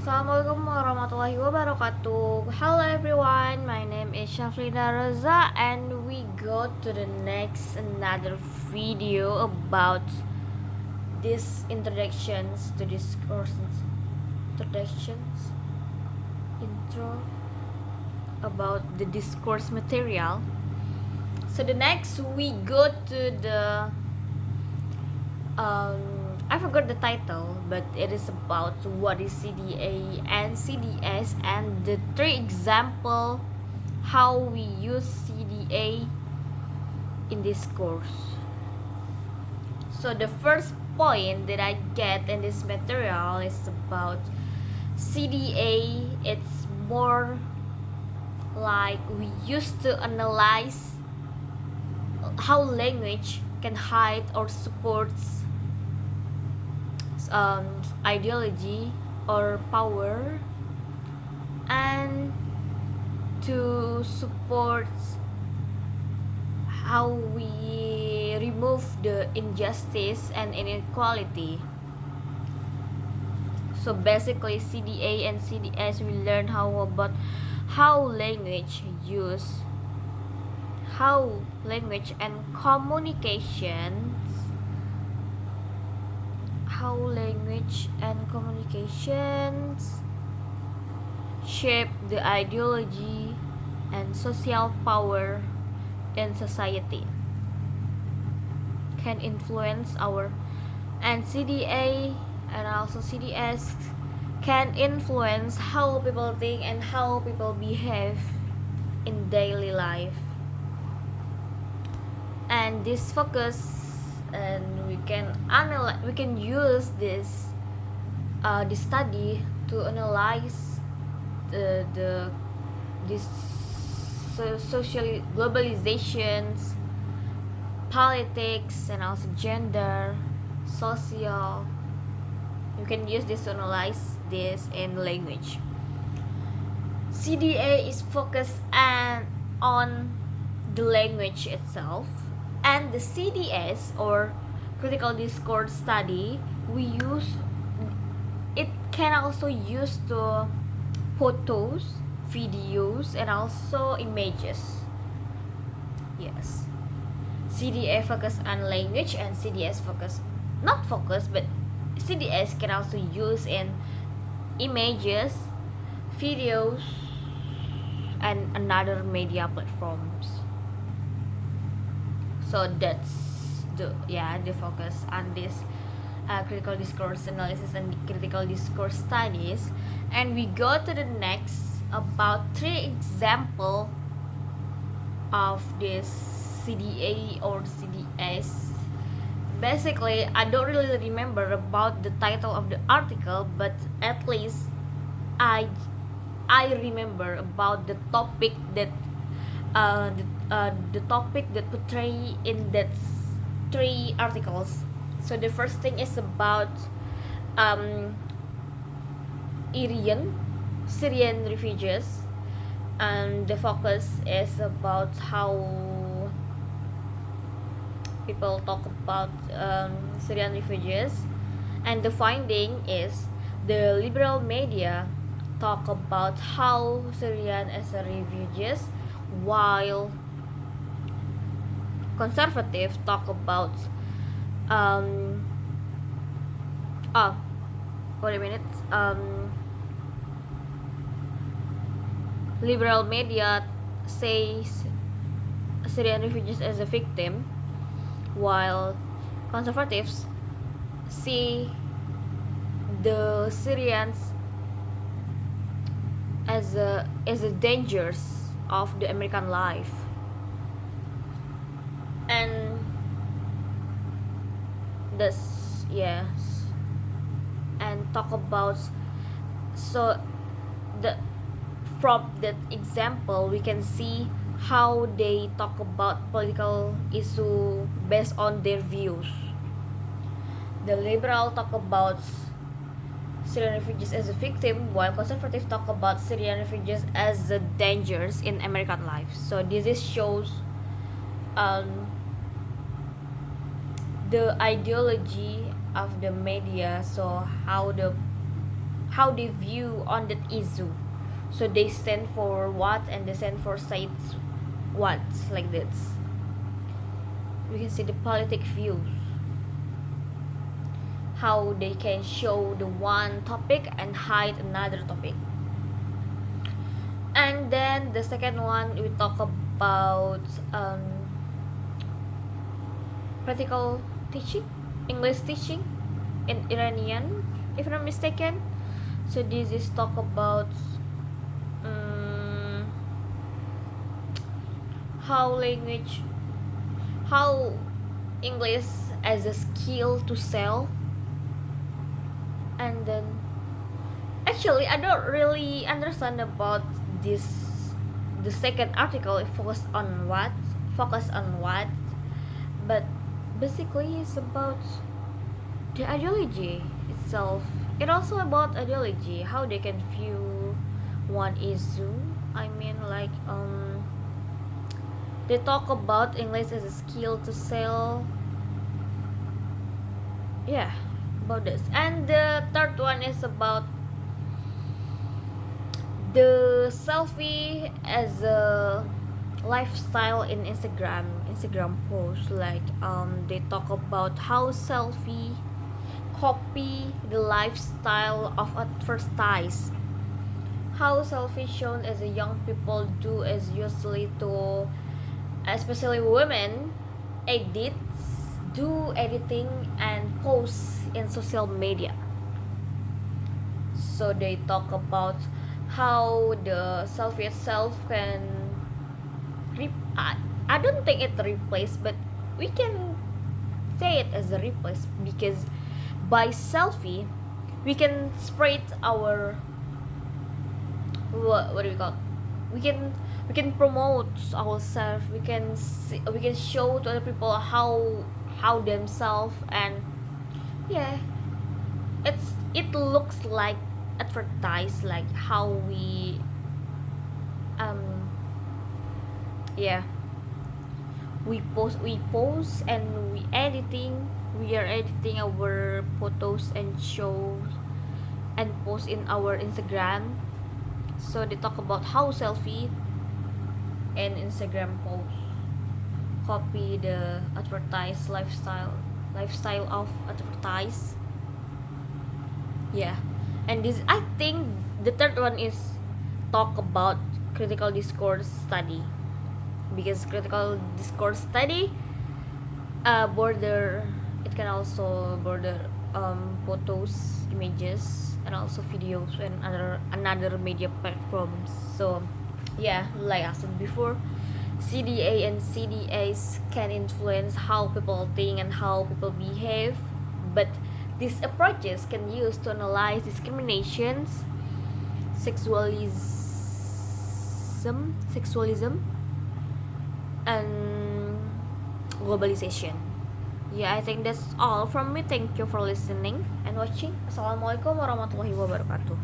Assalamualaikum warahmatullahi wabarakatuh. Hello everyone, my name is Shaflina Raza and we go to the next another video about this introductions to this courses. Introductions intro about the discourse material. So the next we go to the I forgot the title, but it is about what is CDA and CDS and the three example how we use CDA in this course. So the first point that I get in this material is about CDA. It's more like we used to analyze how language can hide or supports ideology or power, and to support how we remove the injustice and inequality. So basically CDA and CDS we learn how language and communications shape the ideology and social power in society, can influence our, and CDA and also CDS can influence how people think and how people behave in daily life. And this focus, and we can use this study to analyze this social globalizations, politics, and also gender, social. You can use this to analyze this in language. CDA is focused on the language itself, and the CDS or critical discourse study it can also use to photos, videos, and also images. Yes, CDA focus on language and CDS but CDS can also use in images, videos, and another media platforms. So that's the focus on this critical discourse analysis and critical discourse studies. And we go to the next about three example of this CDA or CDS. Basically, I don't really remember about the title of the article, but at least I remember about the topic that the topic that portray in that three articles. So the first thing is about Syrian refugees, and the focus is about how people talk about Syrian refugees, and the finding is the liberal media talk about how Syrian as a refugees, while conservative talk about wait a minute, liberal media says Syrian refugees as a victim, while conservatives see the Syrians as a dangers of the American life. And this, yes, and talk about, so the from that example we can see how they talk about political issue based on their views. The liberal talk about Syrian refugees as a victim, while conservatives talk about Syrian refugees as the dangers in American life. So this shows the ideology of the media. So how how they view on that issue. So they stand for what and they stand for sides what, like this. We can see the politic views, how they can show the one topic and hide another topic. And then the second one, we talk about practical teaching, English teaching in Iranian, if I'm not mistaken. So this is talk about how language, how English as a skill to sell. And then actually I don't really understand about this, the second article. It focus on what, but basically it's about the ideology itself. It also about ideology, how they can view one issue. I mean, like they talk about English as a skill to sell. Yeah, about this. And the third one is about the selfie as a lifestyle in Instagram post. Like they talk about how selfie copy the lifestyle of advertise, how selfie shown as a young people do is usually to, especially women, do editing and post in social media. So they talk about how the selfie itself can I don't think it replace, but we can say it as a replace, because by selfie we can spread our, what do we call, we can promote ourselves, we can show to other people how themselves. And yeah, it looks like advertise, like how we yeah, we post and we are editing our photos and shows and post in our Instagram. So they talk about how selfie and Instagram post copy the advertised lifestyle of advertise. Yeah. And this, I think the third one is talk about critical discourse study, because critical discourse study border, it can also border photos, images, and also videos and another media platforms. So yeah, like I said before, CDA and CDAs can influence how people think and how people behave, but these approaches can use to analyze discriminations, sexualism, and globalization. Yeah, I think that's all from me. Thank you for listening and watching. Assalamualaikum warahmatullahi wabarakatuh.